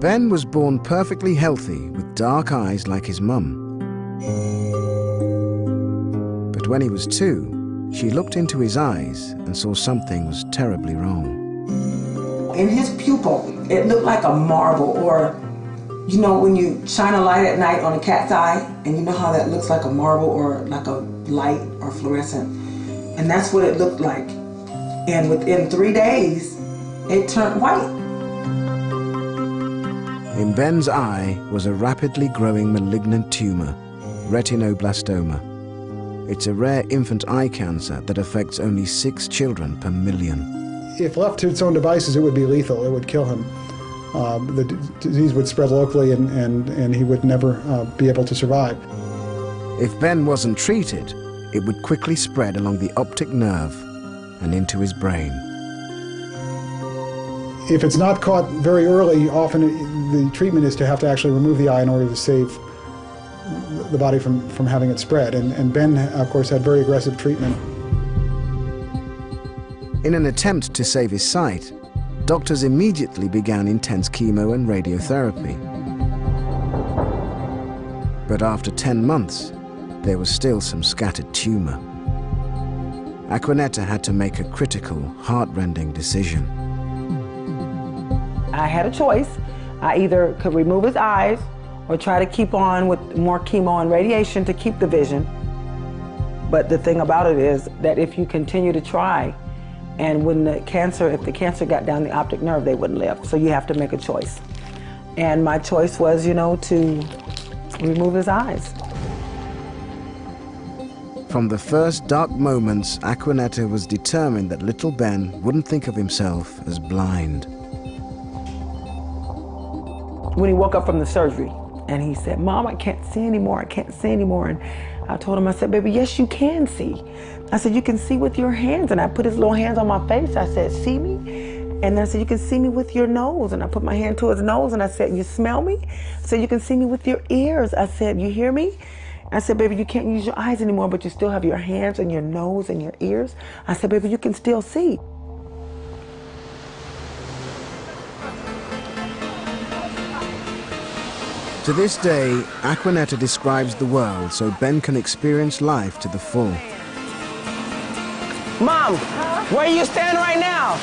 Ben was born perfectly healthy with dark eyes like his mum. But when he was 2, she looked into his eyes and saw something was terribly wrong. In his pupil, it looked like a marble, or, you know, when you shine a light at night on a cat's eye, and you know how that looks like a marble or like a light or fluorescent. And that's what it looked like. And within 3 days, it turned white. In Ben's eye was a rapidly growing malignant tumor, retinoblastoma. It's a rare infant eye cancer that affects only 6 children per million. If left to its own devices, it would be lethal. It would kill him. The disease would spread locally, and he would never be able to survive. If Ben wasn't treated, it would quickly spread along the optic nerve and into his brain. If it's not caught very early, often the treatment is to have to actually remove the eye in order to save the body from having it spread. And Ben, of course, had very aggressive treatment. In an attempt to save his sight, doctors immediately began intense chemo and radiotherapy. But after 10 months, there was still some scattered tumor. Aquanetta had to make a critical, heart-rending decision. I had a choice. I either could remove his eyes or try to keep on with more chemo and radiation to keep the vision. But the thing about it is that if you continue to try, and when if the cancer got down the optic nerve, they wouldn't live. So you have to make a choice. And my choice was, you know, to remove his eyes. From the first dark moments, Aquanetta was determined that little Ben wouldn't think of himself as blind. When he woke up from the surgery, and he said, "Mom, I can't see anymore, I can't see anymore." And I told him, I said, "Baby, yes, you can see." I said, "You can see with your hands." And I put his little hands on my face. I said, "See me?" And then I said, "You can see me with your nose." And I put my hand to his nose, and I said, "You smell me?" I said, "You can see me with your ears." I said, "You hear me?" I said, "Baby, you can't use your eyes anymore, but you still have your hands and your nose and your ears." I said, "Baby, you can still see." To this day, Aquanetta describes the world so Ben can experience life to the full. Mom, where are you standing right now?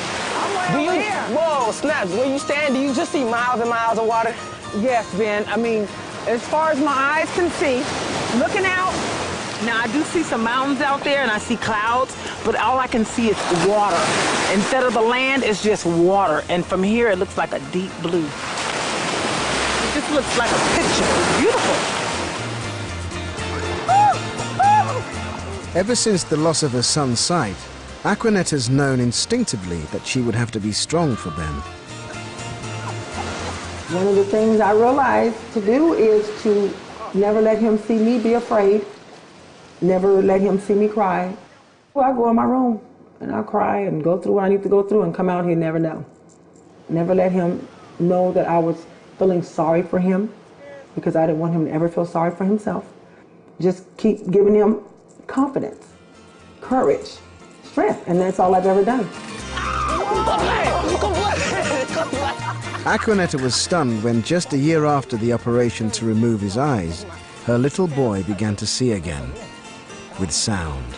I'm right here. Whoa, snaps, where you stand, do you just see miles and miles of water? Yes, Ben. I mean, as far as my eyes can see, looking out, now I do see some mountains out there and I see clouds, but all I can see is water. Instead of the land, it's just water. And from here, it looks like a deep blue. It just looks like a picture. It's beautiful. Ever since the loss of her son's sight, Aquanetta's known instinctively that she would have to be strong for Ben. One of the things I realized to do is to never let him see me be afraid, never let him see me cry. Well, I go in my room and I cry and go through what I need to go through and come out here and never know. Never let him know that I was feeling sorry for him, because I didn't want him to ever feel sorry for himself. Just keep giving him confidence, courage, strength, and that's all I've ever done. Aquanetta was stunned when just a year after the operation to remove his eyes, her little boy began to see again, with sound.